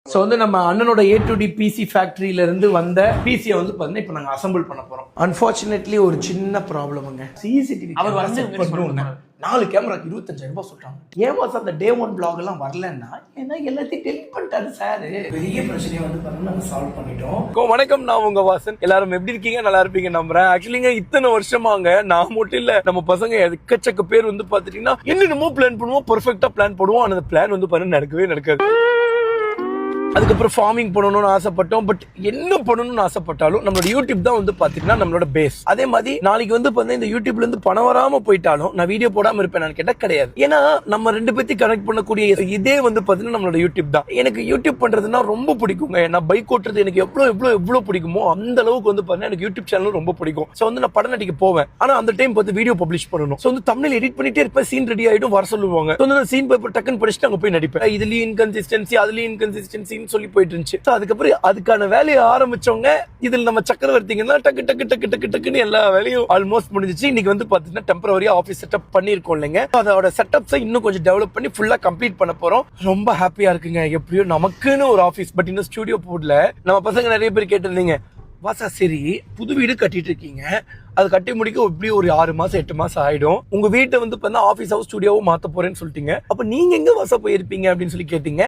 So வந்து நம்ம அண்ணனோட A to D பிசி ஃபேக்டரியில இருந்து வந்த பிசியை வந்து பார்த்தீங்கன்னா இப்போ நாங்கள் அசம்பிள் பண்ண போகிறோம். அன்ஃபார்ச்சுனேட்லி ஒரு சின்ன ப்ராப்ளமுங்க. சிசிடிவி அவர் வந்து 4 கேமரா 25,000 ரூபாய் சொல்றாங்க. ஏன் வாஸ் அந்த டே 1 பிளாக் எல்லாம் வரலன்னா ஏன்னா எல்லாத்தையும் டெலிட் பண்ணிட்டாரு சார். பெரிய பிரச்சனையை வந்து பார்த்தீங்கன்னா நாங்கள் சால்வ் பண்ணிட்டோம். வணக்கம், நான் உங்க வாசன். எல்லாரும் எப்படி இருக்கீங்க? நல்லா இருப்பீங்க நம்புறேன். ஆக்சுவலிங்க இத்தனை வருஷமாங்க நான் மட்டும் இல்ல, நம்ம பசங்க எக்கச்சக்க பேர் வந்து பாத்துட்டீங்கன்னா என்னென்னமோ பிளான் பண்ணுவோம், பெர்ஃபெக்ட்டா பிளான் போடுவோம். அந்த பிளான் வந்து பாருங்க நடக்காது. அதுக்கப்புறம் ஃபார்மிங் பண்ணணும்னு ஆசைப்பட்டோம். பட் என்ன பண்ணணும்னு ஆசைப்பட்டாலும் நம்மளோட யூடியூப் தான் வந்து பாத்தீங்கன்னா நம்மளோட பேஸ். அதே மாதிரி நாளைக்கு வந்து பாத்தீங்கன்னா இந்த யூடியூப்ல இருந்து பணம் வராம போயிட்டாலும் நான் வீடியோ போடாம இருப்பேன் கேட்டா கிடையாது. ஏன்னா நம்ம ரெண்டு பேர்த்தையும் கனெக்ட் பண்ணக்கூடிய இதே வந்து பாத்தீங்கன்னா நம்மளோட யூடியூப் தான். எனக்கு யூடியூப் பண்றதுன்னா ரொம்ப பிடிக்குங்க. நான் பைக் ஓட்டுறது எனக்கு எவ்வளவு பிடிக்குமோ அந்த அளவுக்கு வந்து பாத்தீங்கன்னா எனக்கு யூடியூப் சேனல் ரொம்ப பிடிக்கும். சோ வந்து நான் படம் நடிக்க போவேன். ஆனா அந்த டைம் பார்த்து வீடியோ பப்ளிஷ் பண்ணணும். சோ வந்து தமிழ் எடிட் பண்ணிட்டே இருப்பேன். சீன் ரெடி ஆயிடும், வர சொல்லுவாங்க. சீன் பேப்பர் டக்குன்னு படிச்சுட்டு அங்க போய் நடிப்பேன். இதுலயும் இன்கன்சிஸ்டன்சி அதுலயும் இன்கன்சிஸ்டன்சி சொல்லி போயிட்டு இருந்துச்சு. அதுக்கப்புறம் அதுக்கான வேலையை ஆரம்பிச்சவங்க இதுல நம்ம சக்கரவர்த்திங்கன்னா டக்கு டக்கு டக்கு டக்கு டக்குன்னு எல்லா வேலையும் ஆல்மோஸ்ட் முடிஞ்சிச்சு. இன்னைக்கு வந்து பாத்தீங்கன்னா டெம்பரரியா ஆபீஸ் செட்டப் பண்ணிருக்கோம் இல்லைங்க. அதோட செட்டப்ஸை இன்னும் கொஞ்சம் டெவலப் பண்ணி ஃபுல்லா கம்ப்ளீட் பண்ண போறோம். ரொம்ப ஹாப்பியா இருக்குங்க. எப்படியோ நமக்குன்னு ஒரு ஆபீஸ், பட் இன்னும் ஸ்டுடியோ போடல. நம்ம பசங்க நிறைய பேர் கேட்டிருந்தீங்க, வாசா சரி புது வீடு கட்டிட்டு இருக்கீங்க, அது கட்டி முடிக்க எப்படியும் ஒரு 6 மாசம் 8 மாசம் ஆயிடும். உங்க வீட்டை வந்து ஆபீஸ் ஹவுஸ் ஸ்டுடியோவும் மாத்த போறேன்னு சொல்லிட்டீங்க. அப்ப நீங்க எங்க வாசா போயிருப்பீங்க அப்படின்னு சொல்லி கேட்டீங்க.